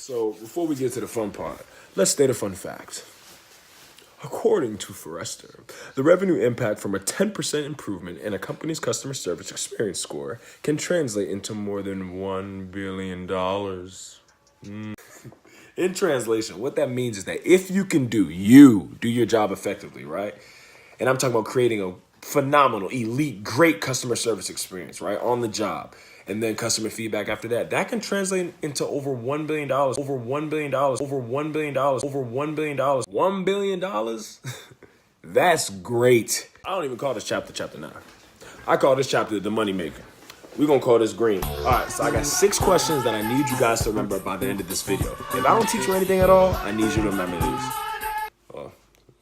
So before we get to the fun part, let's state a fun fact. According to Forrester, the revenue impact from a 10% improvement in a company's customer service experience score can translate into more than $1 billion. In translation, what that means is that if you can do your job effectively, right? And I'm talking about creating a phenomenal, elite, great customer service experience, right? On the job. And then customer feedback after that. That can translate into over $1 billion, over $1 billion, over $1 billion, over $1 billion, $1 billion. That's great. I don't even call this chapter 9. I call this chapter the money maker. We're going to call this green. All right, so I got 6 questions that I need you guys to remember by the end of this video. If I don't teach you anything at all, I need you to remember these. Well,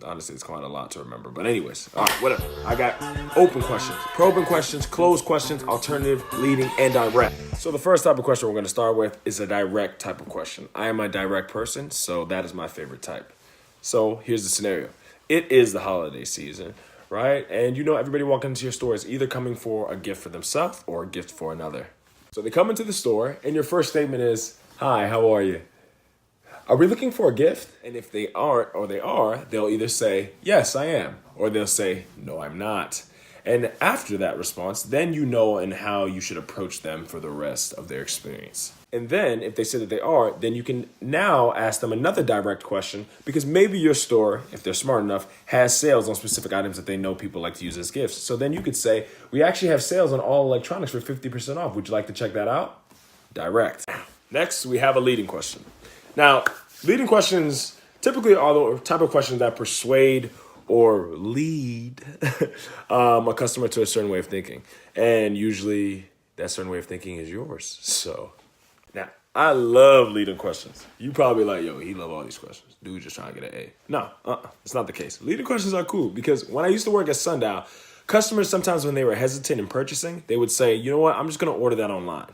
honestly, it's quite a lot to remember. But anyways, all right, whatever. I got open questions, probing questions, closed questions, alternative, leading, and direct. So the first type of question we're going to start with is a direct type of question. I am a direct person, so that is my favorite type. So here's the scenario. It is the holiday season, right? And you know everybody walking into your store is either coming for a gift for themselves or a gift for another. So they come into the store, and your first statement is, "Hi, how are you? Are we looking for a gift?" And if they aren't or they are, they'll either say, "Yes, I am," or they'll say, "No, I'm not." And after that response, then you know and how you should approach them for the rest of their experience. And then if they say that they are, then you can now ask them another direct question, because maybe your store, if they're smart enough, has sales on specific items that they know people like to use as gifts. So then you could say, "We actually have sales on all electronics for 50% off. Would you like to check that out?" Direct. Next, we have a leading question. Now, leading questions typically are the type of questions that persuade or lead a customer to a certain way of thinking. And usually that certain way of thinking is yours. So now, I love leading questions. You probably like, "Yo, he love all these questions. Dude just trying to get an A." No, it's not the case. Leading questions are cool because when I used to work at Sundial, customers sometimes when they were hesitant in purchasing, they would say, "You know what, I'm just going to order that online."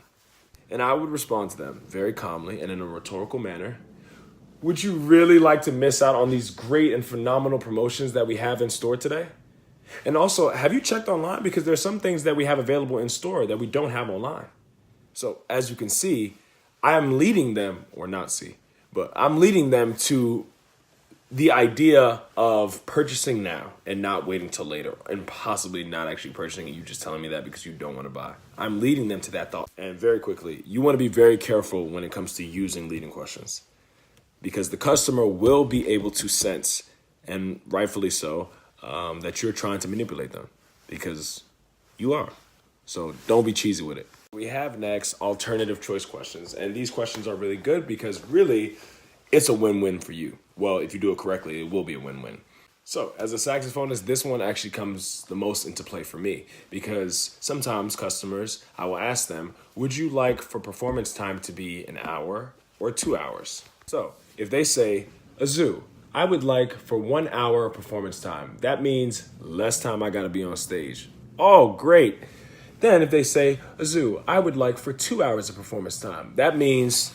And I would respond to them very calmly and in a rhetorical manner. "Would you really like to miss out on these great and phenomenal promotions that we have in store today? And also, have you checked online? Because there's some things that we have available in store that we don't have online." So as you can see, I am leading them, or not see, but I'm leading them to the idea of purchasing now and not waiting till later, and possibly not actually purchasing it. You just telling me that because you don't want to buy. I'm leading them to that thought. And very quickly, you want to be very careful when it comes to using leading questions, because the customer will be able to sense, and rightfully so, that you're trying to manipulate them, because you are. So don't be cheesy with it. We have next alternative choice questions. And these questions are really good because really it's a win-win for you. Well, if you do it correctly, it will be a win-win. So as a saxophonist, this one actually comes the most into play for me, because sometimes customers, I will ask them, "Would you like for performance time to be an hour or 2 hours?" So if they say, "Azu, I would like for 1 hour of performance time," that means less time I got to be on stage. Oh, great. Then if they say, "Azu, I would like for 2 hours of performance time," that means,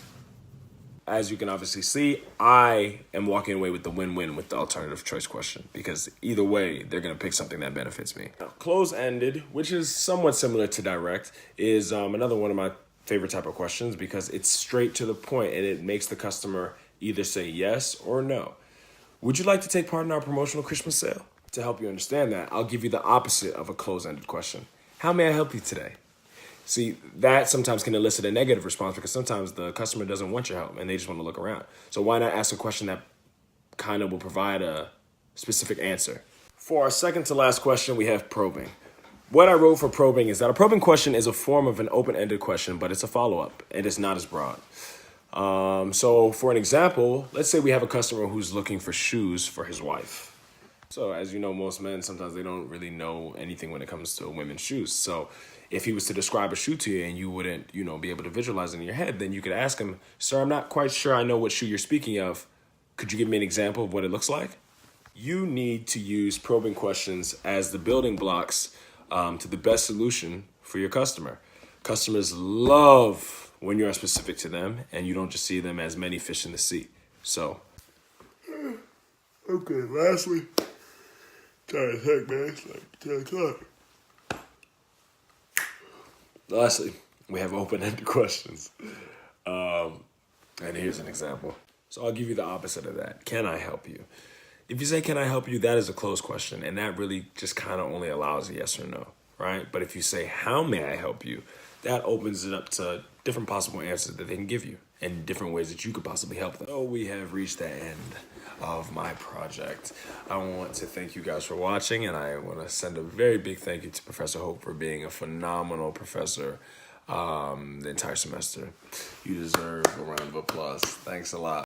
as you can obviously see, I am walking away with the win-win with the alternative choice question, because either way, they're going to pick something that benefits me. Now, close-ended, which is somewhat similar to direct, is another one of my favorite type of questions, because it's straight to the point and it makes the customer either say yes or no. "Would you like to take part in our promotional Christmas sale?" To help you understand that, I'll give you the opposite of a close-ended question. "How may I help you today?" See, that sometimes can elicit a negative response, because sometimes the customer doesn't want your help and they just want to look around. So why not ask a question that kind of will provide a specific answer? For our second to last question, we have probing. What I wrote for probing is that a probing question is a form of an open-ended question, but it's a follow-up and it's not as broad. So for an example, let's say we have a customer who's looking for shoes for his wife. So as you know, most men, sometimes they don't really know anything when it comes to women's shoes. So if he was to describe a shoe to you and you wouldn't, be able to visualize it in your head, then you could ask him, "Sir, I'm not quite sure I know what shoe you're speaking of. Could you give me an example of what it looks like?" You need to use probing questions as the building blocks to the best solution for your customer. Customers love when you're specific to them and you don't just see them as many fish in the sea. So, okay, lastly, tired as heck, man. It's like 10 o'clock. Lastly, we have open-ended questions. And here's an example. So I'll give you the opposite of that. Can I help you? If you say, can I help you? That is a closed question. And that really just kind of only allows a yes or no, right? But if you say, how may I help you? That opens it up to different possible answers that they can give you and different ways that you could possibly help them. So we have reached the end of my project. I want to thank you guys for watching, and I want to send a very big thank you to Professor Hope for being a phenomenal professor the entire semester. You deserve a round of applause. Thanks a lot.